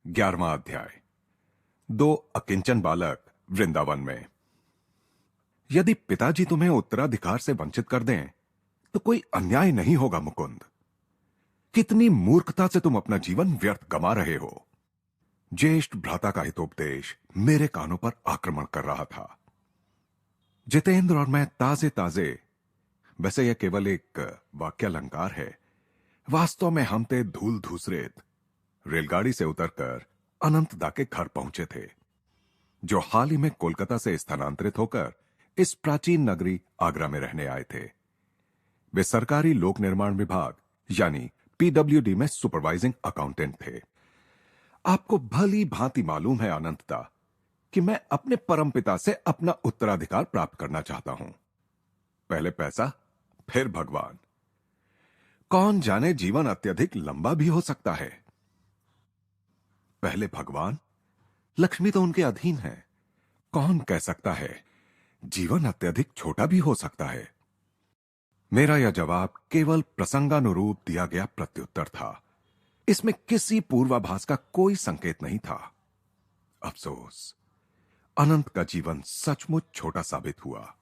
11वां अध्याय। दो अकिंचन बालक वृंदावन में। यदि पिताजी तुम्हें उत्तराधिकार से वंचित कर दें तो कोई अन्याय नहीं होगा मुकुंद। कितनी मूर्खता से तुम अपना जीवन व्यर्थ गंवा रहे हो। ज्येष्ठ भ्राता का हितोपदेश मेरे कानों पर आक्रमण कर रहा था। जितेंद्र और मैं ताजे ताजे, वैसे यह केवल एक वाक्यालंकार है, वास्तव में हम थे धूल धूसरेत रेलगाड़ी से उतरकर अनंतदा के घर पहुंचे थे, जो हाल ही में कोलकाता से स्थानांतरित होकर इस प्राचीन नगरी आगरा में रहने आए थे। वे सरकारी लोक निर्माण विभाग यानी पीडब्ल्यूडी में सुपरवाइजिंग अकाउंटेंट थे। आपको भली भांति मालूम है अनंतदा कि मैं अपने परमपिता से अपना उत्तराधिकार प्राप्त करना चाहता हूं। पहले पैसा, फिर भगवान। कौन जाने जीवन अत्यधिक लंबा भी हो सकता है। पहले भगवान, लक्ष्मी तो उनके अधीन है। कौन कह सकता है जीवन अत्यधिक छोटा भी हो सकता है। मेरा यह जवाब केवल प्रसंगानुरूप दिया गया प्रत्युत्तर था। इसमें किसी पूर्वाभास का कोई संकेत नहीं था। अफसोस, अनंत का जीवन सचमुच छोटा साबित हुआ।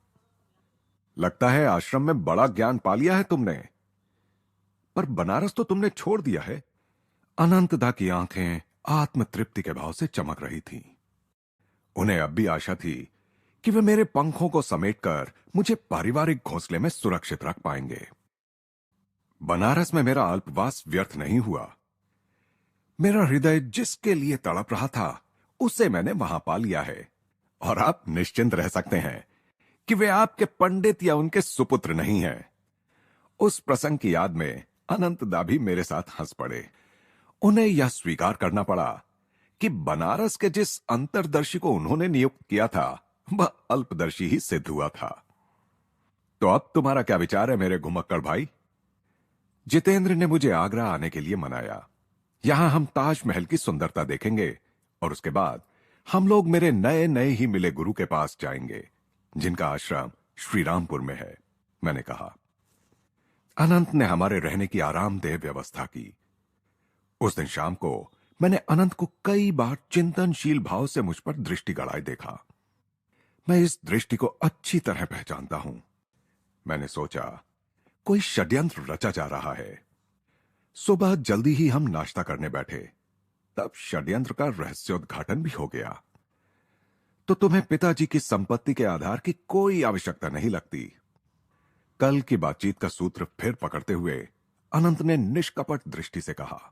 लगता है आश्रम में बड़ा ज्ञान पा लिया है तुमने, पर बनारस तो तुमने छोड़ दिया है। अनंतदा की आंखें आत्मतृप्ति के भाव से चमक रही थीं। उन्हें अब भी आशा थी कि वे मेरे पंखों को समेटकर मुझे पारिवारिक घोंसले में सुरक्षित रख पाएंगे। बनारस में मेरा अल्पवास व्यर्थ नहीं हुआ। मेरा हृदय जिसके लिए तड़प रहा था उसे मैंने वहां पा लिया है, और आप निश्चिंत रह सकते हैं कि वे आपके पंडित या उनके सुपुत्र नहीं हैं। उस प्रसंग की याद में अनंतदा भी मेरे साथ हंस पड़े। उन्हें यह स्वीकार करना पड़ा कि बनारस के जिस अंतर्दर्शी को उन्होंने नियुक्त किया था वह अल्पदर्शी ही सिद्ध हुआ था। तो अब तुम्हारा क्या विचार है मेरे घुमक्कड़ भाई? जितेंद्र ने मुझे आगरा आने के लिए मनाया। यहां हम ताजमहल की सुंदरता देखेंगे और उसके बाद हम लोग मेरे नए नए ही मिले गुरु के पास जाएंगे, जिनका आश्रम श्रीरामपुर में है। मैंने कहा। अनंत ने हमारे रहने की आरामदेह व्यवस्था की। उस दिन शाम को मैंने अनंत को कई बार चिंतनशील भाव से मुझ पर दृष्टि गड़ाए देखा। मैं इस दृष्टि को अच्छी तरह पहचानता हूं। मैंने सोचा कोई षड्यंत्र रचा जा रहा है। सुबह जल्दी ही हम नाश्ता करने बैठे, तब षड्यंत्र का रहस्योद्घाटन भी हो गया। तो तुम्हें पिताजी की संपत्ति के आधार की कोई आवश्यकता नहीं लगती। कल की बातचीत का सूत्र फिर पकड़ते हुए अनंत ने निष्कपट दृष्टि से कहा,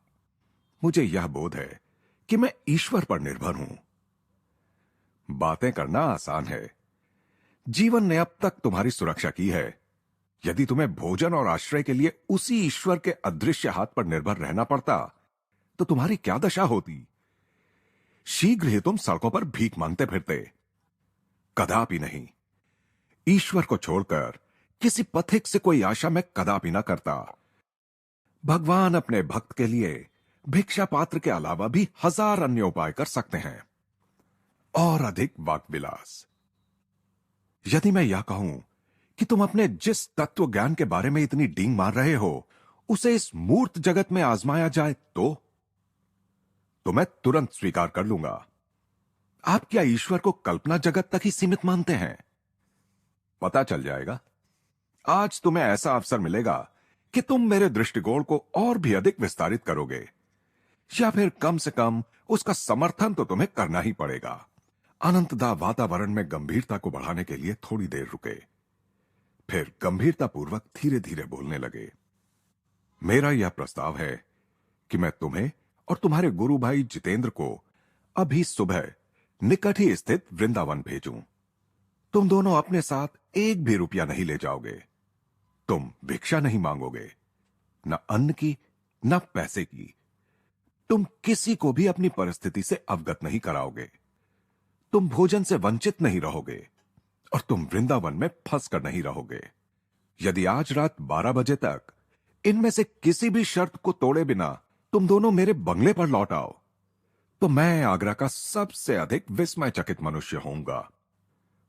मुझे यह बोध है कि मैं ईश्वर पर निर्भर हूं। बातें करना आसान है। जीवन ने अब तक तुम्हारी सुरक्षा की है। यदि तुम्हें भोजन और आश्रय के लिए उसी ईश्वर के अदृश्य हाथ पर निर्भर रहना पड़ता तो तुम्हारी क्या दशा होती। शीघ्र ही तुम सड़कों पर भीख मांगते फिरते। कदापि नहीं। ईश्वर को छोड़कर किसी पथिक से कोई आशा मैं कदापि ना करता। भगवान अपने भक्त के लिए भिक्षा पात्र के अलावा भी हजार अन्य उपाय कर सकते हैं। और अधिक वाक्विलास। यदि मैं यह कहूं कि तुम अपने जिस तत्व ज्ञान के बारे में इतनी डींग मार रहे हो उसे इस मूर्त जगत में आजमाया जाए तो मैं तुरंत स्वीकार कर लूंगा। आप क्या ईश्वर को कल्पना जगत तक ही सीमित मानते हैं? पता चल जाएगा। आज तुम्हें ऐसा अवसर मिलेगा कि तुम मेरे दृष्टिकोण को और भी अधिक विस्तारित करोगे, या फिर कम से कम उसका समर्थन तो तुम्हें करना ही पड़ेगा। अनंतदा वातावरण में गंभीरता को बढ़ाने के लिए थोड़ी देर रुके, फिर गंभीरतापूर्वक धीरे धीरे बोलने लगे। मेरा यह प्रस्ताव है कि मैं तुम्हें और तुम्हारे गुरु भाई जितेंद्र को अभी सुबह निकट ही स्थित वृंदावन भेजूं। तुम दोनों अपने साथ एक भी रुपया नहीं ले जाओगे। तुम भिक्षा नहीं मांगोगे, न अन्न की न पैसे की। तुम किसी को भी अपनी परिस्थिति से अवगत नहीं कराओगे। तुम भोजन से वंचित नहीं रहोगे और तुम वृंदावन में फंस कर नहीं रहोगे। यदि आज रात 12 बजे तक इनमें से किसी भी शर्त को तोड़े बिना तुम दोनों मेरे बंगले पर लौट आओ तो मैं आगरा का सबसे अधिक विस्मयचकित मनुष्य होऊंगा।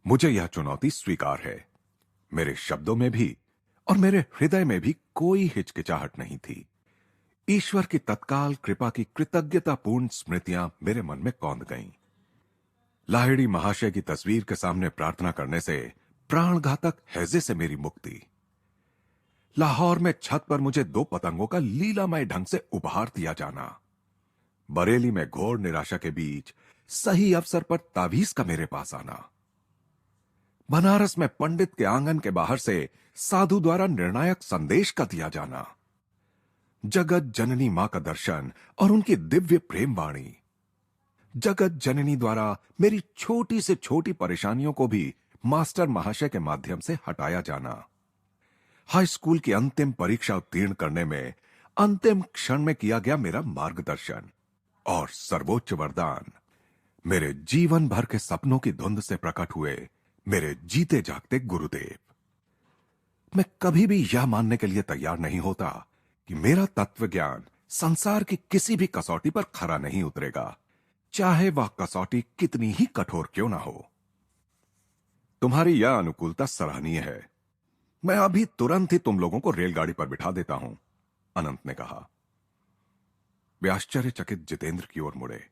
मुझे यह चुनौती स्वीकार है। मेरे शब्दों में भी और मेरे हृदय में भी कोई हिचकिचाहट नहीं थी। ईश्वर की तत्काल कृपा की कृतज्ञतापूर्ण स्मृतियां मेरे मन में कौंध गईं। लाहिड़ी महाशय की तस्वीर के सामने प्रार्थना करने से प्राणघातक हैजे से मेरी मुक्ति। लाहौर में छत पर मुझे 2 पतंगों का लीलामय ढंग से उपहार दिया जाना। बरेली में घोर निराशा के बीच सही अवसर पर तावीज का मेरे पास आना। बनारस में पंडित के आंगन के बाहर से साधु द्वारा निर्णायक संदेश का दिया जाना। जगत जननी मां का दर्शन और उनकी दिव्य प्रेम वाणी। जगत जननी द्वारा मेरी छोटी से छोटी परेशानियों को भी मास्टर महाशय के माध्यम से हटाया जाना। हाई स्कूल की अंतिम परीक्षा उत्तीर्ण करने में अंतिम क्षण में किया गया मेरा मार्गदर्शन। और सर्वोच्च वरदान, मेरे जीवन भर के सपनों की धुंध से प्रकट हुए मेरे जीते जागते गुरुदेव। मैं कभी भी यह मानने के लिए तैयार नहीं होता कि मेरा तत्व ज्ञान संसार की किसी भी कसौटी पर खरा नहीं उतरेगा, चाहे वह कसौटी कितनी ही कठोर क्यों ना हो। तुम्हारी यह अनुकूलता सराहनीय है। मैं अभी तुरंत ही तुम लोगों को रेलगाड़ी पर बिठा देता हूं, अनंत ने कहा। वे आश्चर्यचकित जितेंद्र की ओर मुड़े।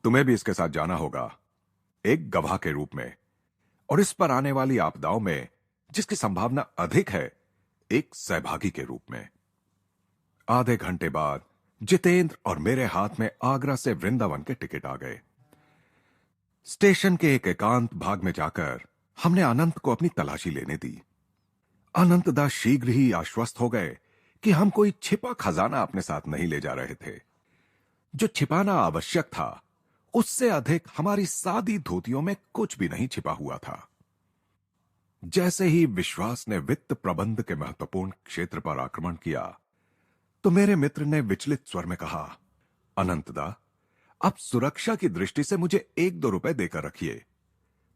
तुम्हें भी इसके साथ जाना होगा, एक गवाह के रूप में, और इस पर आने वाली आपदाओं में जिसकी संभावना अधिक है, एक सहभागी के रूप में। आधे घंटे बाद जितेंद्र और मेरे हाथ में आगरा से वृंदावन के टिकट आ गए। स्टेशन के एक एकांत भाग में जाकर हमने अनंत को अपनी तलाशी लेने दी। अनंतदा शीघ्र ही आश्वस्त हो गए कि हम कोई छिपा खजाना अपने साथ नहीं ले जा रहे थे। जो छिपाना आवश्यक था, उससे अधिक हमारी सादी धोतियों में कुछ भी नहीं छिपा हुआ था। जैसे ही विश्वास ने वित्त प्रबंध के महत्वपूर्ण क्षेत्र पर आक्रमण किया, तो मेरे मित्र ने विचलित स्वर में कहा, अनंतदा, अब सुरक्षा की दृष्टि से मुझे 1-2 रुपए देकर रखिए,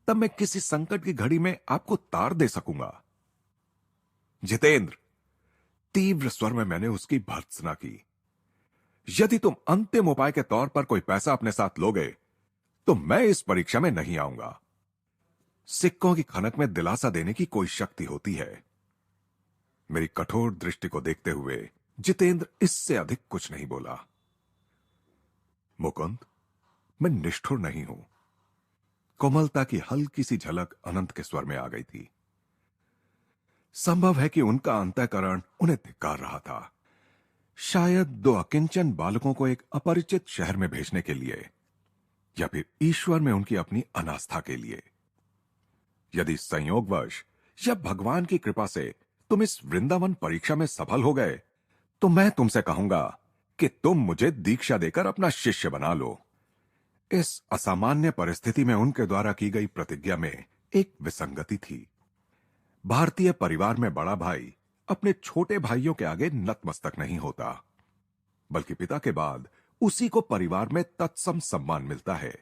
तब मैं किसी संकट की घड़ी में आपको तार दे सकूंगा। जितेंद्र, तीव्र स्वर में मैंने उसकी भर्त्सना की, यदि तुम अंतिम उपाय के तौर पर कोई पैसा अपने साथ लोगे, तो मैं इस परीक्षा में नहीं आऊंगा। सिक्कों की खनक में दिलासा देने की कोई शक्ति होती है। मेरी कठोर दृष्टि को देखते हुए जितेंद्र इससे अधिक कुछ नहीं बोला। मुकुंद, मैं निष्ठुर नहीं हूं। कोमलता की हल्की सी झलक अनंत के स्वर में आ गई थी। संभव है कि उनका अंतःकरण उन्हें धिक्कार रहा था। शायद 2 अकिंचन बालकों को एक अपरिचित शहर में भेजने के लिए, या फिर ईश्वर में उनकी अपनी अनास्था के लिए। यदि संयोगवश या भगवान की कृपा से तुम इस वृंदावन परीक्षा में सफल हो गए, तो मैं तुमसे कहूंगा कि तुम मुझे दीक्षा देकर अपना शिष्य बना लो। इस असामान्य परिस्थिति में उनके द्वारा की गई प्रतिज्ञा में एक विसंगति थी। भारतीय परिवार में बड़ा भाई अपने छोटे भाइयों के आगे नतमस्तक नहीं होता, बल्कि पिता के बाद उसी को परिवार में तत्सम सम्मान मिलता है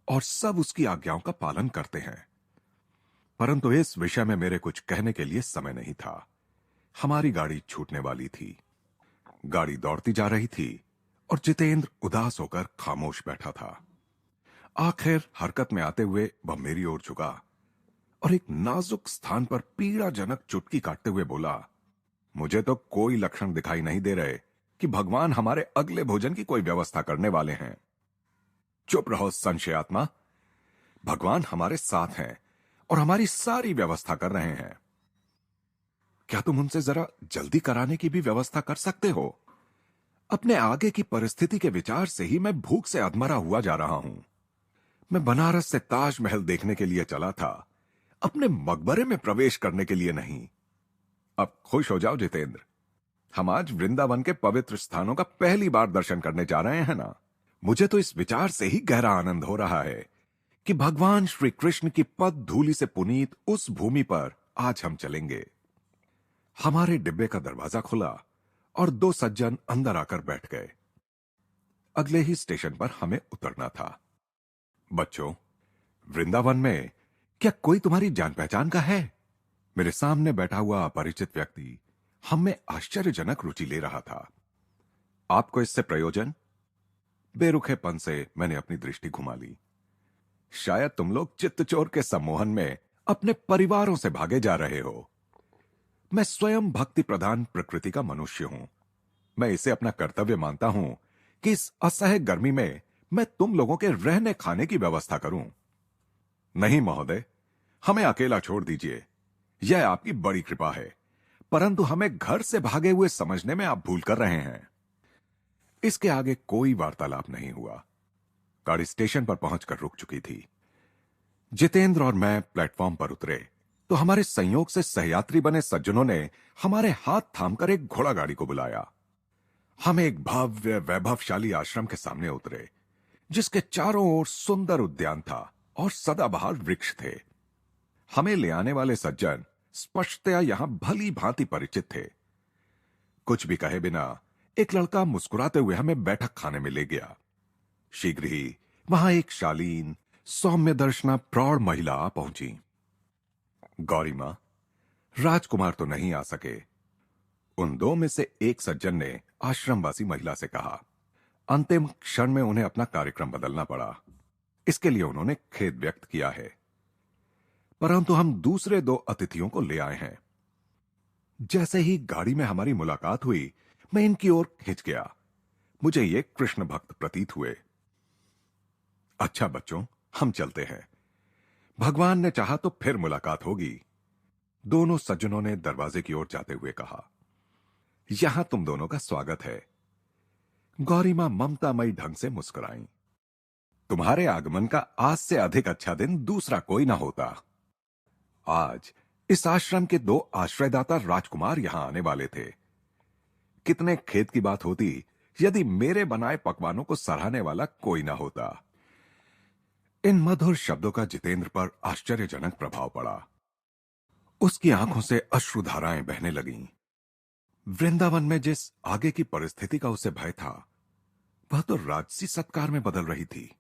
और सब उसकी आज्ञाओं का पालन करते हैं। परंतु इस विषय में मेरे कुछ कहने के लिए समय नहीं था। हमारी गाड़ी छूटने वाली थी। गाड़ी दौड़ती जा रही थी और जितेंद्र उदास होकर खामोश बैठा था। आखिर हरकत में आते हुए वह मेरी ओर झुका और एक नाजुक स्थान पर पीड़ाजनक चुटकी काटते हुए बोला, मुझे तो कोई लक्षण दिखाई नहीं दे रहे कि भगवान हमारे अगले भोजन की कोई व्यवस्था करने वाले हैं। चुप रहो संशयात्मा, भगवान हमारे साथ हैं और हमारी सारी व्यवस्था कर रहे हैं। क्या तुम उनसे जरा जल्दी कराने की भी व्यवस्था कर सकते हो? अपने आगे की परिस्थिति के विचार से ही मैं भूख से अधमरा हुआ जा रहा हूं। मैं बनारस से ताजमहल देखने के लिए चला था, अपने मकबरे में प्रवेश करने के लिए नहीं। अब खुश हो जाओ जितेंद्र, हम आज वृंदावन के पवित्र स्थानों का पहली बार दर्शन करने जा रहे हैं ना। मुझे तो इस विचार से ही गहरा आनंद हो रहा है कि भगवान श्री कृष्ण की पद धूलि से पुनीत उस भूमि पर आज हम चलेंगे। हमारे डिब्बे का दरवाजा खुला और 2 सज्जन अंदर आकर बैठ गए। अगले ही स्टेशन पर हमें उतरना था। बच्चों, वृंदावन में क्या कोई तुम्हारी जान पहचान का है? मेरे सामने बैठा हुआ अपरिचित व्यक्ति हम में आश्चर्यजनक रुचि ले रहा था। आपको इससे प्रयोजन? बेरुखेपन से मैंने अपनी दृष्टि घुमा ली। शायद तुम लोग चित्तचोर के सम्मोहन में अपने परिवारों से भागे जा रहे हो। मैं स्वयं भक्ति प्रधान प्रकृति का मनुष्य हूं। मैं इसे अपना कर्तव्य मानता हूं कि इस असह्य गर्मी में मैं तुम लोगों के रहने खाने की व्यवस्था करूं। नहीं महोदय, हमें अकेला छोड़ दीजिए। यह आपकी बड़ी कृपा है, परंतु हमें घर से भागे हुए समझने में आप भूल कर रहे हैं। इसके आगे कोई वार्तालाप नहीं हुआ। गाड़ी स्टेशन पर पहुंचकर रुक चुकी थी। जितेंद्र और मैं प्लेटफॉर्म पर उतरे तो हमारे संयोग से सहयात्री बने सज्जनों ने हमारे हाथ थामकर एक घोड़ा गाड़ी को बुलाया। हम एक भव्य वैभवशाली आश्रम के सामने उतरे, जिसके चारों ओर सुंदर उद्यान था और सदाबहार वृक्ष थे। हमें ले आने वाले सज्जन स्पष्टतया यहां भली भांति परिचित थे। कुछ भी कहे बिना एक लड़का मुस्कुराते हुए हमें बैठक खाने में ले गया। शीघ्र ही वहां एक शालीन सौम्य दर्शना प्रौढ़ महिला आ पहुंची। गौरी मां, राजकुमार तो नहीं आ सके। उन दो में से एक सज्जन ने आश्रमवासी महिला से कहा। अंतिम क्षण में उन्हें अपना कार्यक्रम बदलना पड़ा। इसके लिए उन्होंने खेद व्यक्त किया है, परंतु हम दूसरे दो अतिथियों को ले आए हैं। जैसे ही गाड़ी में हमारी मुलाकात हुई, मैं इनकी ओर खिंच गया। मुझे ये कृष्ण भक्त प्रतीत हुए। अच्छा बच्चों, हम चलते हैं। भगवान ने चाहा तो फिर मुलाकात होगी, दोनों सज्जनों ने दरवाजे की ओर जाते हुए कहा। यहां तुम दोनों का स्वागत है। गौरी मां ममतामयी ढंग से मुस्कुराई। तुम्हारे आगमन का आज से अधिक अच्छा दिन दूसरा कोई ना होता। आज इस आश्रम के दो आश्रयदाता राजकुमार यहां आने वाले थे। कितने खेद की बात होती यदि मेरे बनाए पकवानों को सराहने वाला कोई ना होता। इन मधुर शब्दों का जितेंद्र पर आश्चर्यजनक प्रभाव पड़ा। उसकी आंखों से अश्रुधाराएं बहने लगीं। वृंदावन में जिस आगे की परिस्थिति का उसे भय था, वह तो राजसी सत्कार में बदल रही थी।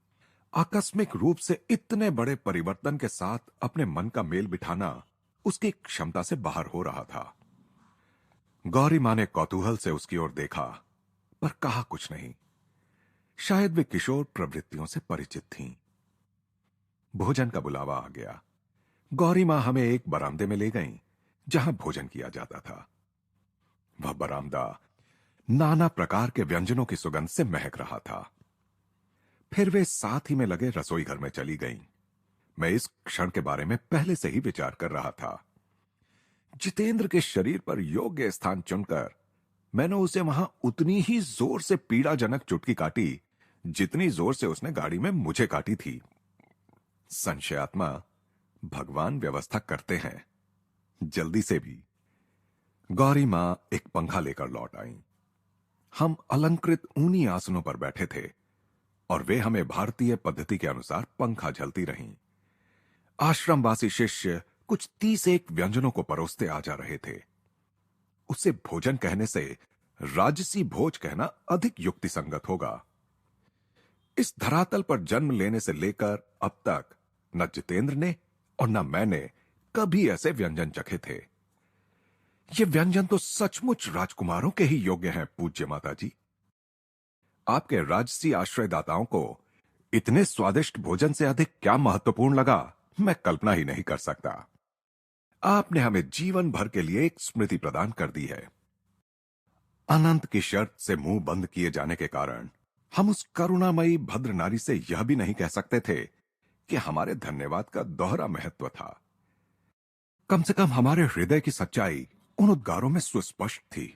आकस्मिक रूप से इतने बड़े परिवर्तन के साथ अपने मन का मेल बिठाना उसकी क्षमता से बाहर हो रहा था। गौरी मां ने कौतूहल से उसकी ओर देखा, पर कहा कुछ नहीं। शायद वे किशोर प्रवृत्तियों से परिचित थीं। भोजन का बुलावा आ गया। गौरी मां हमें एक बरामदे में ले गईं, जहां भोजन किया जाता था। वह बरामदा नाना प्रकार के व्यंजनों की सुगंध से महक रहा था। फिर वे साथ ही में लगे रसोई घर में चली गईं। मैं इस क्षण के बारे में पहले से ही विचार कर रहा था। जितेंद्र के शरीर पर योग्य स्थान चुनकर मैंने उसे वहां उतनी ही जोर से पीड़ाजनक चुटकी काटी जितनी जोर से उसने गाड़ी में मुझे काटी थी। संशयात्मा, भगवान व्यवस्था करते हैं, जल्दी से भी। गौरी मां एक पंखा लेकर लौट आई। हम अलंकृत ऊनी आसनों पर बैठे थे और वे हमें भारतीय पद्धति के अनुसार पंखा झलती रहीं। आश्रमवासी शिष्य कुछ 30 व्यंजनों को परोसते आ जा रहे थे। उसे भोजन कहने से राजसी भोज कहना अधिक युक्तिसंगत होगा। इस धरातल पर जन्म लेने से लेकर अब तक न जितेंद्र ने और न मैंने कभी ऐसे व्यंजन चखे थे। ये व्यंजन तो सचमुच राजकुमारों के ही योग्य हैं, पूज्य माता जी। आपके राजसी आश्रयदाताओं को इतने स्वादिष्ट भोजन से अधिक क्या महत्वपूर्ण लगा, मैं कल्पना ही नहीं कर सकता। आपने हमें जीवन भर के लिए एक स्मृति प्रदान कर दी है। अनंत की शर्त से मुंह बंद किए जाने के कारण हम उस करुणामयी भद्र नारी से यह भी नहीं कह सकते थे कि हमारे धन्यवाद का दोहरा महत्व था। कम से कम हमारे हृदय की सच्चाई उन उद्गारों में सुस्पष्ट थी।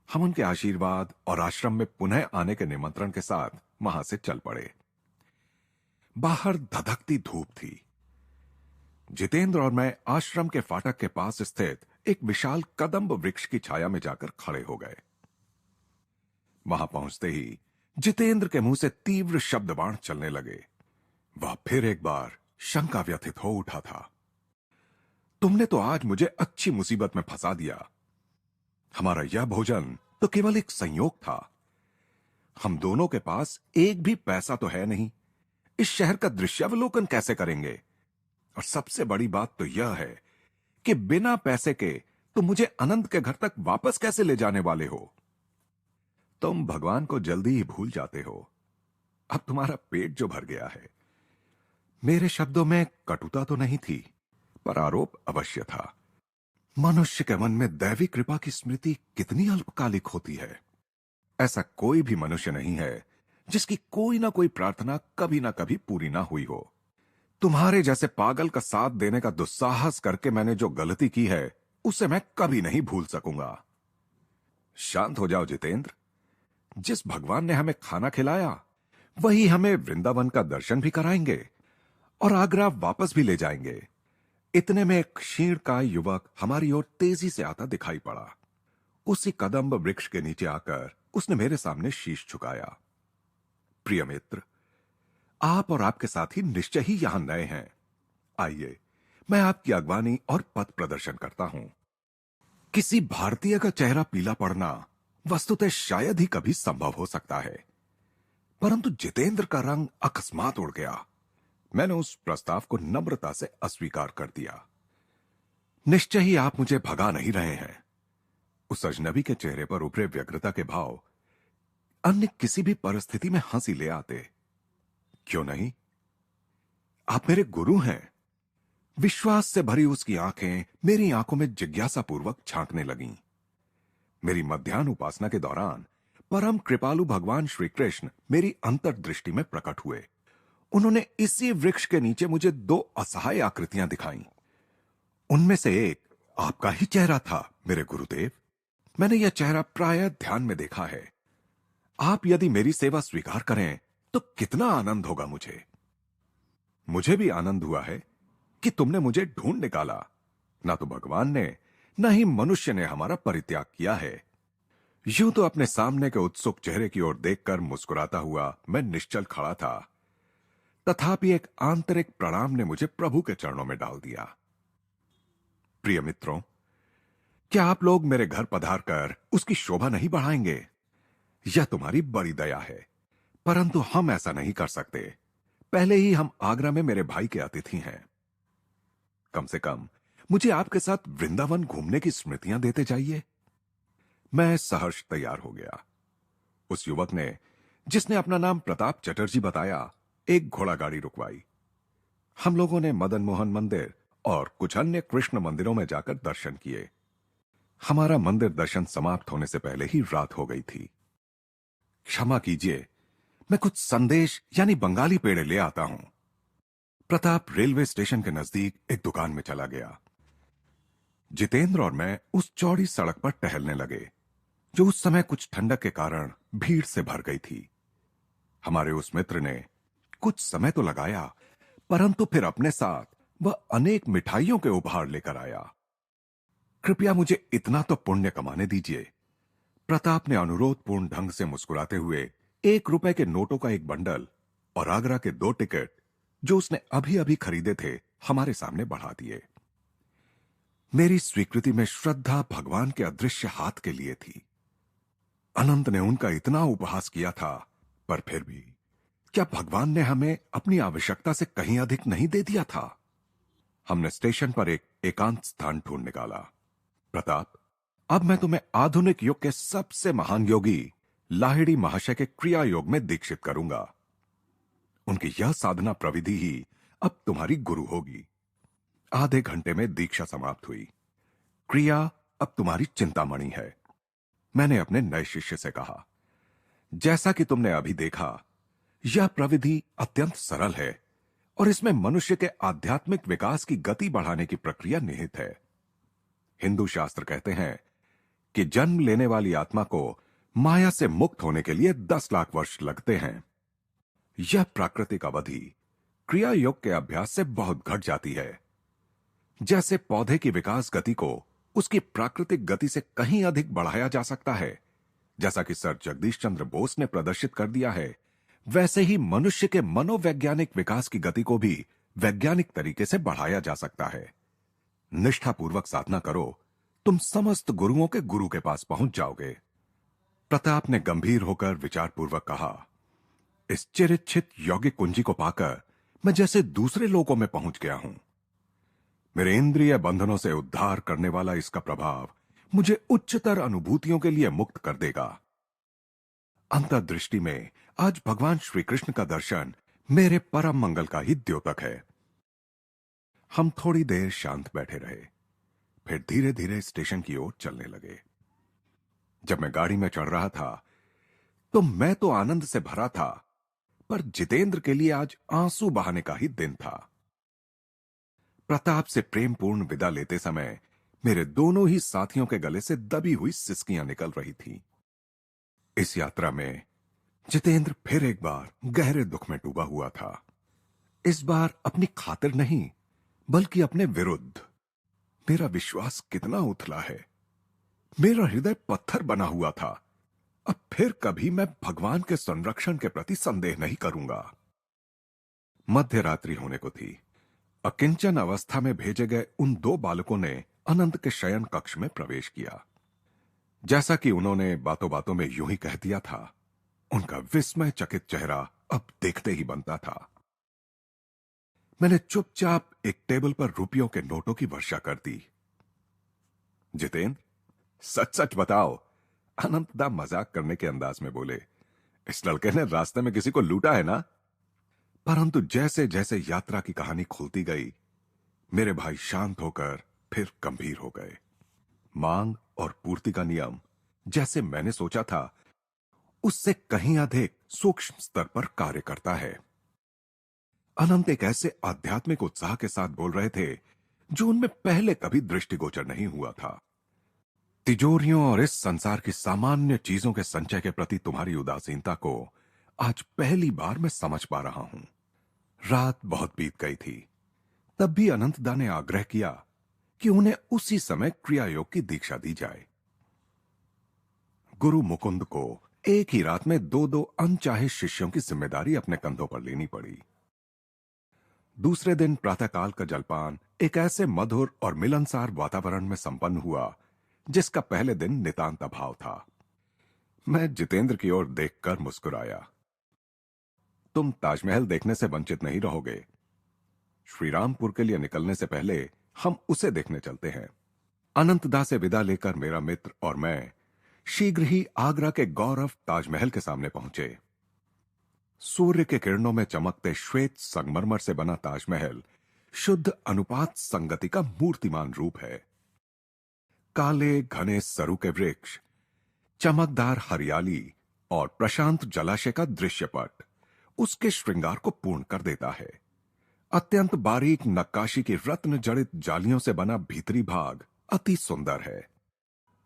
हम उनके आशीर्वाद और आश्रम में पुनः आने के निमंत्रण के साथ वहां से चल पड़े। बाहर धधकती धूप थी। जितेंद्र और मैं आश्रम के फाटक के पास स्थित एक विशाल कदम्ब वृक्ष की छाया में जाकर खड़े हो गए। वहां पहुंचते ही जितेंद्र के मुंह से तीव्र शब्दबाण चलने लगे। वह फिर एक बार शंका व्यथित हो उठा था। तुमने तो आज मुझे अच्छी मुसीबत में फंसा दिया। हमारा यह भोजन तो केवल एक संयोग था। हम दोनों के पास एक भी पैसा तो है नहीं। इस शहर का दृश्यावलोकन कैसे करेंगे? और सबसे बड़ी बात तो यह है कि बिना पैसे के तुम मुझे अनंत के घर तक वापस कैसे ले जाने वाले हो? तुम भगवान को जल्दी ही भूल जाते हो। अब तुम्हारा पेट जो भर गया है। मेरे शब्दों में कटुता तो नहीं थी, पर आरोप अवश्य था। मनुष्य के मन में दैवी कृपा की स्मृति कितनी अल्पकालिक होती है। ऐसा कोई भी मनुष्य नहीं है जिसकी कोई ना कोई प्रार्थना कभी ना कभी पूरी ना हुई हो। तुम्हारे जैसे पागल का साथ देने का दुस्साहस करके मैंने जो गलती की है उसे मैं कभी नहीं भूल सकूंगा। शांत हो जाओ जितेंद्र। जिस भगवान ने हमें खाना खिलाया वही हमें वृंदावन का दर्शन भी कराएंगे और आगरा वापस भी ले जाएंगे। इतने में एक क्षीणकाय युवक हमारी ओर तेजी से आता दिखाई पड़ा। उसी कदम्ब वृक्ष के नीचे आकर उसने मेरे सामने शीश झुकाया। प्रिय मित्र, आप और आपके साथी निश्चय ही यहां नए हैं। आइए, मैं आपकी अगवानी और पथ प्रदर्शन करता हूं। किसी भारतीय का चेहरा पीला पड़ना वस्तुतः शायद ही कभी संभव हो सकता है, परंतु जितेंद्र का रंग अकस्मात उड़ गया। मैंने उस प्रस्ताव को नम्रता से अस्वीकार कर दिया। निश्चय ही आप मुझे भगा नहीं रहे हैं। उस अजनबी के चेहरे पर उभरे व्यग्रता के भाव अन्य किसी भी परिस्थिति में हंसी ले आते। क्यों नहीं? आप मेरे गुरु हैं। विश्वास से भरी उसकी आंखें मेरी आंखों में जिज्ञासा पूर्वक झांकने लगीं। मेरी मध्याह्न उपासना के दौरान परम कृपालु भगवान श्री कृष्ण मेरी अंतर्दृष्टि में प्रकट हुए। उन्होंने इसी वृक्ष के नीचे मुझे दो असहाय आकृतियां दिखाईं। उनमें से एक आपका ही चेहरा था मेरे गुरुदेव। मैंने यह चेहरा प्रायः ध्यान में देखा है। आप यदि मेरी सेवा स्वीकार करें तो कितना आनंद होगा मुझे। मुझे भी आनंद हुआ है कि तुमने मुझे ढूंढ निकाला। ना तो भगवान ने न ही मनुष्य ने हमारा परित्याग किया है। यूं तो अपने सामने के उत्सुक चेहरे की ओर देखकर मुस्कुराता हुआ मैं निश्चल खड़ा था, तथापि एक आंतरिक प्रणाम ने मुझे प्रभु के चरणों में डाल दिया। प्रिय मित्रों, क्या आप लोग मेरे घर पधार कर उसकी शोभा नहीं बढ़ाएंगे? यह तुम्हारी बड़ी दया है, परंतु हम ऐसा नहीं कर सकते। पहले ही हम आगरा में मेरे भाई के अतिथि हैं। कम से कम मुझे आपके साथ वृंदावन घूमने की स्मृतियां देते जाइए। मैं सहर्ष तैयार हो गया। उस युवक ने, जिसने अपना नाम प्रताप चटर्जी बताया, एक घोड़ा गाड़ी रुकवाई। हम लोगों ने मदन मोहन मंदिर और कुछ अन्य कृष्ण मंदिरों में जाकर दर्शन किए। हमारा मंदिर दर्शन समाप्त होने से पहले ही रात हो गई थी। क्षमा कीजिए, मैं कुछ संदेश यानी बंगाली पेड़े ले आता हूं। प्रताप रेलवे स्टेशन के नजदीक एक दुकान में चला गया। जितेंद्र और मैं उस चौड़ी सड़क पर टहलने लगे, जो उस समय कुछ ठंडक के कारण भीड़ से भर गई थी। हमारे उस मित्र ने कुछ समय तो लगाया, परंतु फिर अपने साथ वह अनेक मिठाइयों के उपहार लेकर आया। कृपया मुझे इतना तो पुण्य कमाने दीजिए। प्रताप ने अनुरोधपूर्ण ढंग से मुस्कुराते हुए 1 रुपए के नोटों का एक बंडल और आगरा के 2 टिकट, जो उसने अभी अभी खरीदे थे, हमारे सामने बढ़ा दिए। मेरी स्वीकृति में श्रद्धा भगवान के अदृश्य हाथ के लिए थी। अनंत ने उनका इतना उपहास किया था, पर फिर भी क्या भगवान ने हमें अपनी आवश्यकता से कहीं अधिक नहीं दे दिया था? हमने स्टेशन पर एक एकांत स्थान ढूंढ निकाला। प्रताप, अब मैं तुम्हें आधुनिक युग के सबसे महान योगी लाहिड़ी महाशय के क्रिया योग में दीक्षित करूंगा। उनकी यह साधना प्रविधि ही अब तुम्हारी गुरु होगी। आधे घंटे में दीक्षा समाप्त हुई। क्रिया अब तुम्हारी चिंतामणि है। मैंने अपने नए शिष्य से कहा, जैसा कि तुमने अभी देखा, यह प्रविधि अत्यंत सरल है और इसमें मनुष्य के आध्यात्मिक विकास की गति बढ़ाने की प्रक्रिया निहित है। हिंदू शास्त्र कहते हैं कि जन्म लेने वाली आत्मा को माया से मुक्त होने के लिए 10 लाख वर्ष लगते हैं। यह प्राकृतिक अवधि क्रिया योग के अभ्यास से बहुत घट जाती है। जैसे पौधे की विकास गति को उसकी प्राकृतिक गति से कहीं अधिक बढ़ाया जा सकता है, जैसा कि सर जगदीश चंद्र बोस ने प्रदर्शित कर दिया है, वैसे ही मनुष्य के मनोवैज्ञानिक विकास की गति को भी वैज्ञानिक तरीके से बढ़ाया जा सकता है। निष्ठापूर्वक साधना करो, तुम समस्त गुरुओं के गुरु के पास पहुंच जाओगे। प्रताप ने गंभीर होकर विचारपूर्वक कहा, इस चिरिच्छित यौगिक कुंजी को पाकर मैं जैसे दूसरे लोकों में पहुंच गया हूं। मेरे इंद्रिय बंधनों से उद्धार करने वाला इसका प्रभाव मुझे उच्चतर अनुभूतियों के लिए मुक्त कर देगा। अंतर्दृष्टि में आज भगवान श्री कृष्ण का दर्शन मेरे परम मंगल का ही द्योतक है। हम थोड़ी देर शांत बैठे रहे, फिर धीरे धीरे स्टेशन की ओर चलने लगे। जब मैं गाड़ी में चढ़ रहा था, तो मैं तो आनंद से भरा था, पर जितेंद्र के लिए आज आंसू बहाने का ही दिन था। प्रताप से प्रेमपूर्ण विदा लेते समय मेरे दोनों ही साथियों के गले से दबी हुई सिसकियां निकल रही थीं। इस यात्रा में जितेंद्र फिर एक बार गहरे दुख में डूबा हुआ था। इस बार अपनी खातिर नहीं, बल्कि अपने विरुद्ध। मेरा विश्वास कितना उथला है। मेरा हृदय पत्थर बना हुआ था। अब फिर कभी मैं भगवान के संरक्षण के प्रति संदेह नहीं करूंगा। मध्य रात्रि होने को थी। अकिंचन अवस्था में भेजे गए उन दो बालकों ने अनंत के शयन कक्ष में प्रवेश किया। जैसा कि उन्होंने बातों बातों में यूं ही कह दिया था, उनका विस्मय चकित चेहरा अब देखते ही बनता था। मैंने चुपचाप एक टेबल पर रुपयों के नोटों की वर्षा कर दी। जितेंद्र, सच सच बताओ, अनंतदा मजाक करने के अंदाज में बोले। इस लड़के ने रास्ते में किसी को लूटा है ना? परंतु जैसे जैसे यात्रा की कहानी खुलती गई, मेरे भाई शांत होकर फिर गंभीर हो गए। मांग और पूर्ति का नियम, जैसे मैंने सोचा था, उससे कहीं अधिक सूक्ष्म स्तर पर कार्य करता है। अनंत एक ऐसे आध्यात्मिक उत्साह के साथ बोल रहे थे जो उनमें पहले कभी दृष्टिगोचर नहीं हुआ था। तिजोरियों और इस संसार की सामान्य चीजों के संचय के प्रति तुम्हारी उदासीनता को आज पहली बार मैं समझ पा रहा हूं। रात बहुत बीत गई थी, तब भी अनंतदा ने आग्रह किया कि उन्हें उसी समय क्रिया योग की दीक्षा दी जाए। गुरु मुकुंद को एक ही रात में दो दो अनचाहे शिष्यों की जिम्मेदारी अपने कंधों पर लेनी पड़ी। दूसरे दिन प्रातःकाल का जलपान एक ऐसे मधुर और मिलनसार वातावरण में संपन्न हुआ जिसका पहले दिन नितांत अभाव था। मैं जितेंद्र की ओर देखकर मुस्कुराया। तुम ताजमहल देखने से वंचित नहीं रहोगे। श्रीरामपुर के लिए निकलने से पहले हम उसे देखने चलते हैं। अनंतदा से विदा लेकर मेरा मित्र और मैं शीघ्र ही आगरा के गौरव ताजमहल के सामने पहुंचे। सूर्य के किरणों में चमकते श्वेत संगमरमर से बना ताजमहल शुद्ध अनुपात संगति का मूर्तिमान रूप है। काले घने सरू के वृक्ष, चमकदार हरियाली और प्रशांत जलाशय का दृश्यपट उसके श्रृंगार को पूर्ण कर देता है। अत्यंत बारीक नक्काशी की रत्न जड़ित जालियों से बना भीतरी भाग अति सुंदर है।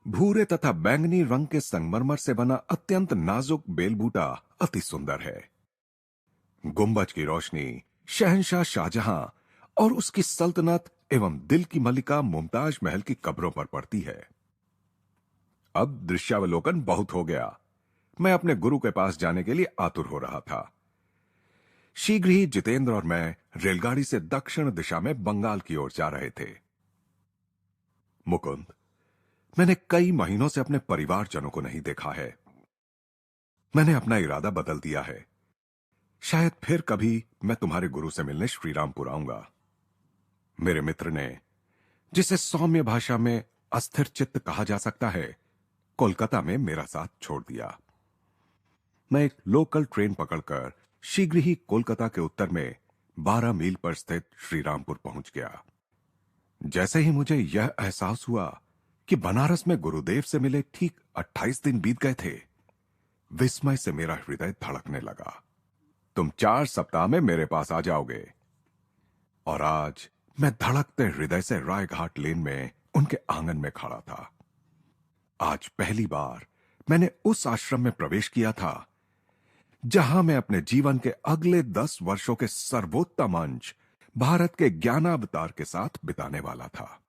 भूरे तथा बैंगनी रंग के संगमरमर से बना अत्यंत नाजुक बेलबूटा अति सुंदर है। गुंबज की रोशनी शहंशाह शाहजहां और उसकी सल्तनत एवं दिल की मलिका मुमताज महल की कब्रों पर पड़ती है। अब दृश्यावलोकन बहुत हो गया। मैं अपने गुरु के पास जाने के लिए आतुर हो रहा था। शीघ्र ही जितेंद्र और मैं रेलगाड़ी से दक्षिण दिशा में बंगाल की ओर जा रहे थे। मुकुंद, मैंने कई महीनों से अपने परिवारजनों को नहीं देखा है। मैंने अपना इरादा बदल दिया है। शायद फिर कभी मैं तुम्हारे गुरु से मिलने श्रीरामपुर आऊंगा। मेरे मित्र ने, जिसे सौम्य भाषा में अस्थिर चित्त कहा जा सकता है, कोलकाता में मेरा साथ छोड़ दिया। मैं एक लोकल ट्रेन पकड़कर शीघ्र ही कोलकाता के उत्तर में 12 मील पर स्थित श्रीरामपुर पहुंच गया। जैसे ही मुझे यह एहसास हुआ कि बनारस में गुरुदेव से मिले ठीक 28 दिन बीत गए थे, विस्मय से मेरा हृदय धड़कने लगा। तुम 4 सप्ताह में मेरे पास आ जाओगे। और आज मैं धड़कते हृदय से रायघाट लेन में उनके आंगन में खड़ा था। आज पहली बार मैंने उस आश्रम में प्रवेश किया था जहां मैं अपने जीवन के अगले 10 वर्षों के सर्वोत्तम अंश भारत के ज्ञानावतार के साथ बिताने वाला था।